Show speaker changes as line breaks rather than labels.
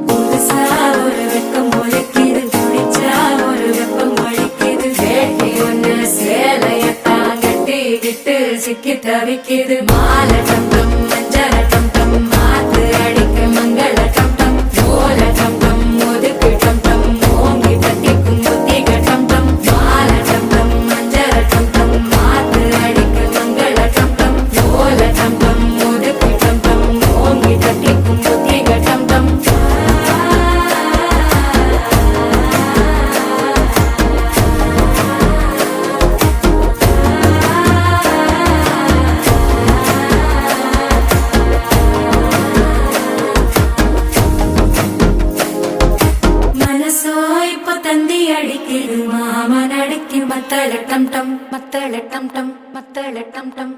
புதுசா ஒரு வெக்கம் முளைக்குது, குடிச்சா ஒரு வெப்பம் வலிக்குது. வேட்டி ஒண்ணு சேலையத்தான் கட்டிக்கிட்டு சிக்கி தவிக்குது. மாலை டம் டம் மஞ்சள டம் டம் மாத்து அடிக்க மங்கள டம் டம் ஓல டம் டம் ஒதுக்கு டம் டம் ஓங்கி தட்டிக்கும் புத்திக டம் டம். மாலை டம் டம் மஞ்சள டம் டம் மாத்து அடிக்க மங்கள டம் டம் ஓல டம் டம் ஒதுக்கு டம் டம் ஓங்கி தட்டிக்கும் புத்திக டம் டம். மனசோ இப்ப தந்தி அடிக்குது, மாமன் அடிக்கு மத்தள டம் டம் மத்தள டம் டம் மத்தள டம் டம்.